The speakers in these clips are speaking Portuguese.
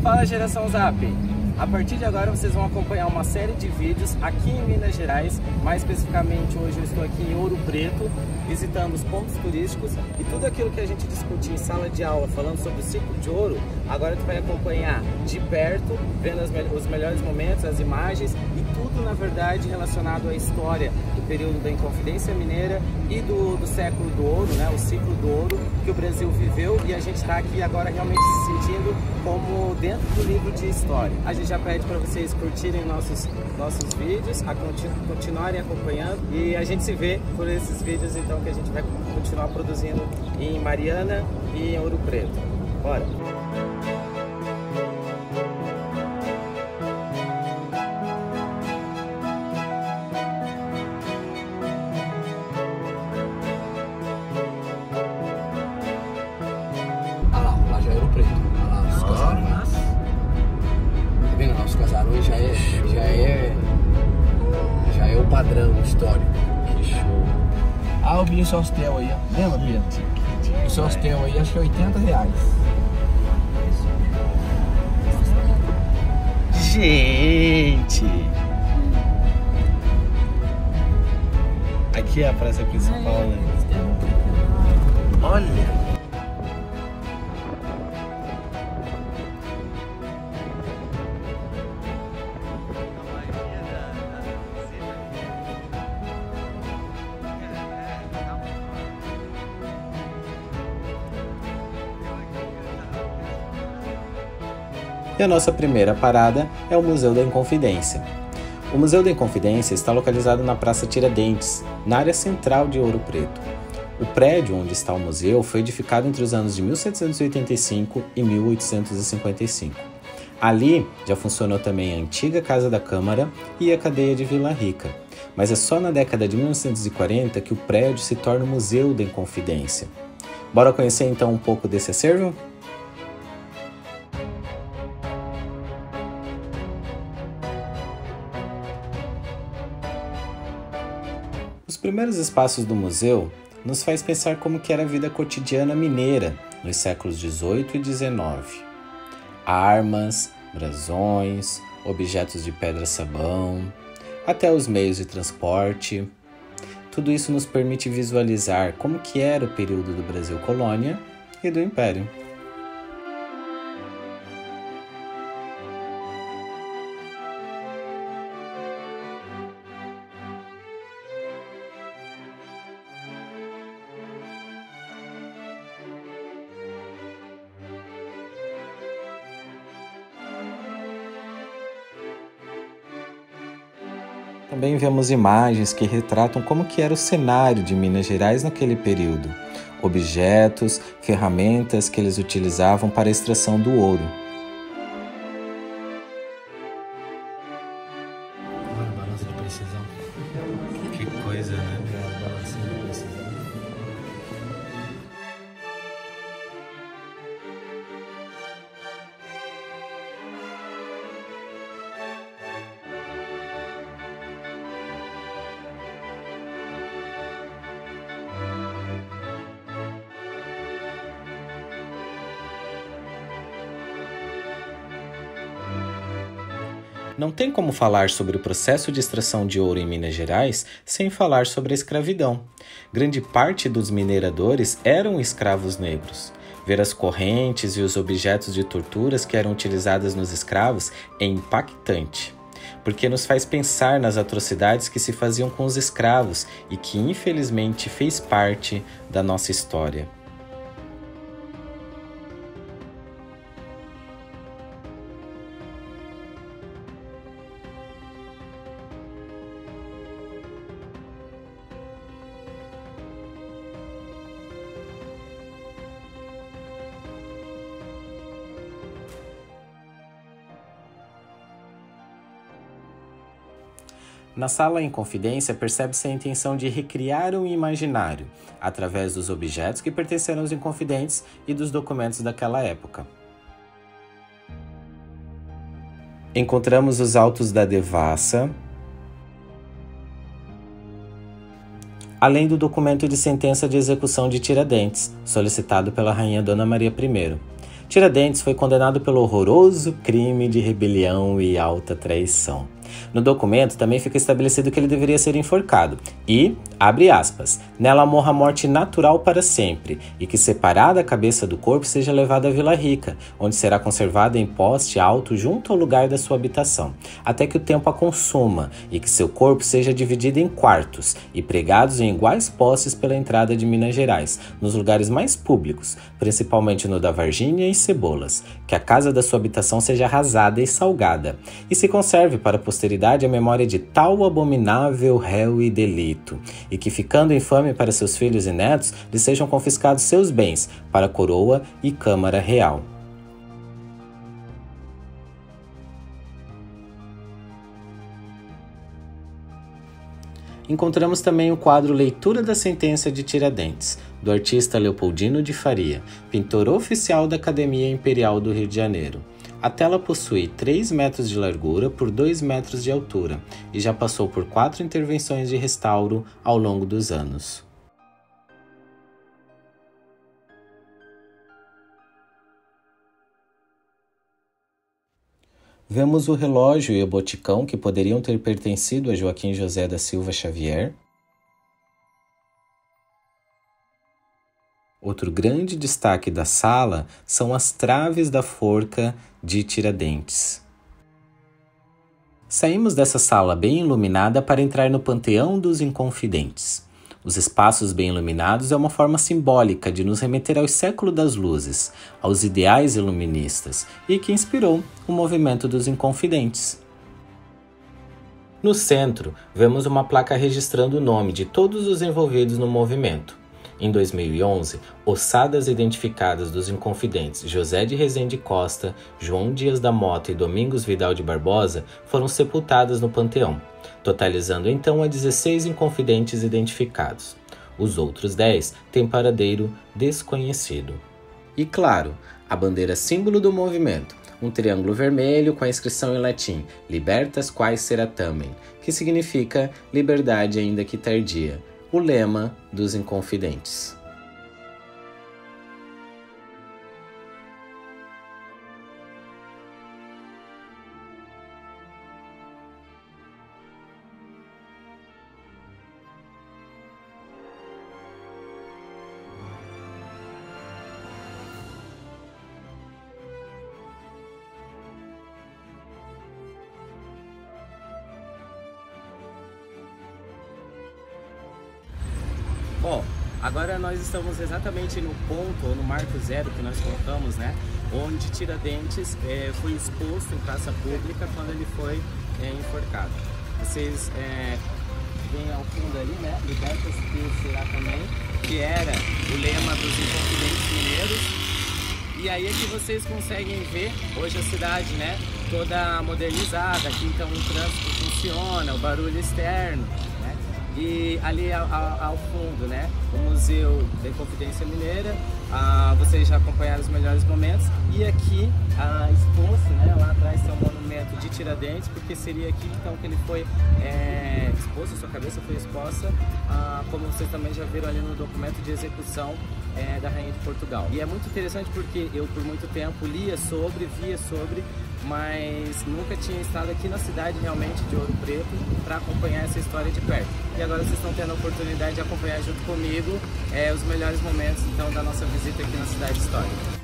Fala, geração Zap! A partir de agora vocês vão acompanhar uma série de vídeos aqui em Minas Gerais. Mais especificamente, hoje eu estou aqui em Ouro Preto, visitando os pontos turísticos. E tudo aquilo que a gente discutiu em sala de aula, falando sobre o ciclo de ouro, agora tu vai acompanhar de perto, vendo os melhores momentos, as imagens e tudo, na verdade, relacionado à história do período da Inconfidência Mineira e do século do ouro, né? O ciclo do ouro que o Brasil viveu, e a gente está aqui agora realmente se sentindo como dentro do livro de história. A gente já pede para vocês curtirem nossos vídeos, continuarem acompanhando, e a gente se vê por esses vídeos então que a gente vai continuar produzindo em Mariana e em Ouro Preto. Bora! Lá já é Ouro Preto. Olha lá os casarões. Tá vendo lá? Os casarões já é o padrão histórico. Que show. Ah, eu vi esse hostel aí, ó. Lembra, Bia? Esse hostel aí acho que é R$80. Gente! Aqui é a praça principal, né? Olha! E a nossa primeira parada é o Museu da Inconfidência. O Museu da Inconfidência está localizado na Praça Tiradentes, na área central de Ouro Preto. O prédio onde está o museu foi edificado entre os anos de 1785 e 1855. Ali já funcionou também a antiga Casa da Câmara e a cadeia de Vila Rica, mas é só na década de 1940 que o prédio se torna o Museu da Inconfidência. Bora conhecer então um pouco desse acervo? Os primeiros espaços do museu nos faz pensar como que era a vida cotidiana mineira nos séculos XVIII e XIX. Armas, brasões, objetos de pedra-sabão, até os meios de transporte. Tudo isso nos permite visualizar como que era o período do Brasil colônia e do Império. Também vemos imagens que retratam como que era o cenário de Minas Gerais naquele período, objetos, ferramentas que eles utilizavam para a extração do ouro. Olha a balança de precisão. Que coisa, né? A balança de precisão. Não tem como falar sobre o processo de extração de ouro em Minas Gerais sem falar sobre a escravidão. Grande parte dos mineradores eram escravos negros. Ver as correntes e os objetos de torturas que eram utilizadas nos escravos é impactante, porque nos faz pensar nas atrocidades que se faziam com os escravos e que infelizmente fez parte da nossa história. Na sala Inconfidência, percebe-se a intenção de recriar um imaginário, através dos objetos que pertenceram aos Inconfidentes e dos documentos daquela época. Encontramos os autos da devassa, além do documento de sentença de execução de Tiradentes, solicitado pela rainha Dona Maria I. Tiradentes foi condenado pelo horroroso crime de rebelião e alta traição. No documento também fica estabelecido que ele deveria ser enforcado e, abre aspas, nela morra a morte natural para sempre e que separada a cabeça do corpo seja levada à Vila Rica, onde será conservada em poste alto junto ao lugar da sua habitação, até que o tempo a consuma e que seu corpo seja dividido em quartos e pregados em iguais postes pela entrada de Minas Gerais, nos lugares mais públicos, principalmente no da Varginha e Cebolas, que a casa da sua habitação seja arrasada e salgada, e se conserve para a posteridade a memória de tal abominável réu e delito, e que, ficando infame para seus filhos e netos, lhes sejam confiscados seus bens para a coroa e Câmara Real. Encontramos também o quadro Leitura da Sentença de Tiradentes, do artista Leopoldino de Faria, pintor oficial da Academia Imperial do Rio de Janeiro. A tela possui 3 metros de largura por 2 metros de altura e já passou por 4 intervenções de restauro ao longo dos anos. Vemos o relógio e o boticão que poderiam ter pertencido a Joaquim José da Silva Xavier. Outro grande destaque da sala são as traves da forca de Tiradentes. Saímos dessa sala bem iluminada para entrar no Panteão dos Inconfidentes. Os espaços bem iluminados é uma forma simbólica de nos remeter aos séculos das luzes, aos ideais iluministas, e que inspirou o movimento dos Inconfidentes. No centro, vemos uma placa registrando o nome de todos os envolvidos no movimento. Em 2011, ossadas identificadas dos Inconfidentes José de Rezende Costa, João Dias da Mota e Domingos Vidal de Barbosa foram sepultadas no Panteão, totalizando então a 16 Inconfidentes identificados. Os outros 10 têm paradeiro desconhecido. E claro, a bandeira símbolo do movimento, um triângulo vermelho com a inscrição em latim Libertas quae seratamen, que significa liberdade ainda que tardia, o lema dos Inconfidentes. Bom, agora nós estamos exatamente no ponto, ou no marco zero que nós colocamos, né? Onde Tiradentes foi exposto em praça pública quando ele foi enforcado. Vocês veem ao fundo ali, né? Libertas que será também, que era o lema dos Inconfidentes Mineiros. E aí é que vocês conseguem ver hoje a cidade, né? Toda modernizada, aqui então o trânsito funciona, o barulho externo. E ali ao fundo, né, o Museu da Inconfidência Mineira, vocês já acompanharam os melhores momentos. E aqui, exposto, né, lá atrás tem um monumento de Tiradentes, porque seria aqui então que ele foi exposto, sua cabeça foi exposta, como vocês também já viram ali no documento de execução da Rainha de Portugal. E é muito interessante porque eu por muito tempo via sobre, mas nunca tinha estado aqui na cidade realmente de Ouro Preto para acompanhar essa história de perto. E agora vocês estão tendo a oportunidade de acompanhar junto comigo os melhores momentos então da nossa visita aqui na cidade histórica.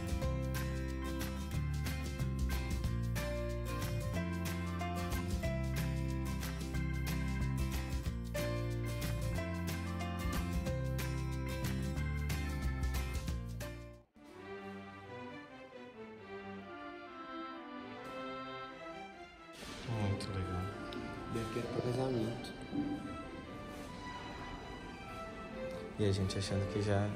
Muito legal. Daqui era para casamento. E a gente achando que já...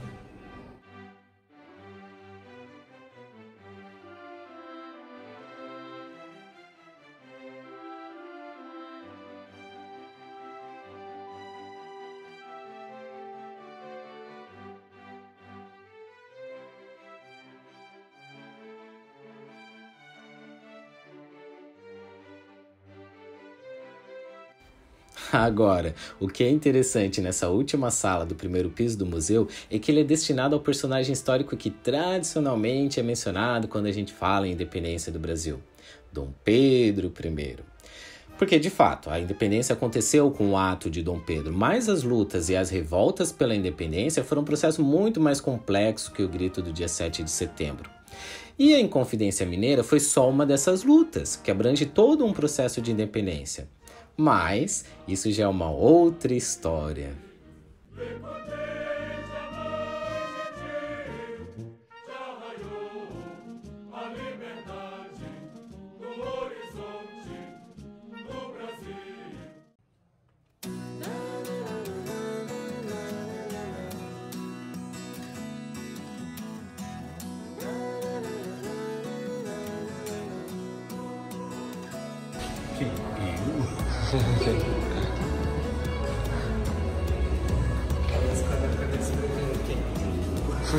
Agora, o que é interessante nessa última sala do primeiro piso do museu é que ele é destinado ao personagem histórico que tradicionalmente é mencionado quando a gente fala em independência do Brasil, Dom Pedro I. Porque, de fato, a independência aconteceu com o ato de Dom Pedro, mas as lutas e as revoltas pela independência foram um processo muito mais complexo que o grito do dia 7 de setembro. E a Inconfidência Mineira foi só uma dessas lutas, que abrange todo um processo de independência. Mas isso já é uma outra história. A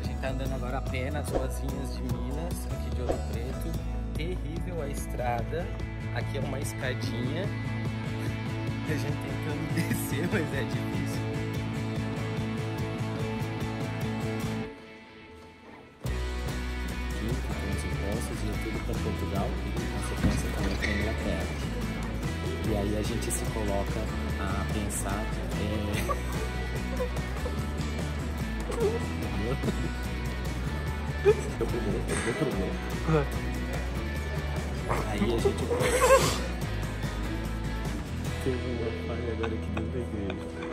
gente tá andando agora a pé nas ruazinhas de Minas, aqui de Ouro Preto. Terrível a estrada. Aqui é uma escadinha. A gente tentando descer, mas é difícil. Aqui tem os impostos e tudo para Portugal e por consequência também para a Inglaterra. E aí a gente se coloca a pensar. Eu primeiro. Aí a gente teve uma falha agora aqui dentro da igreja.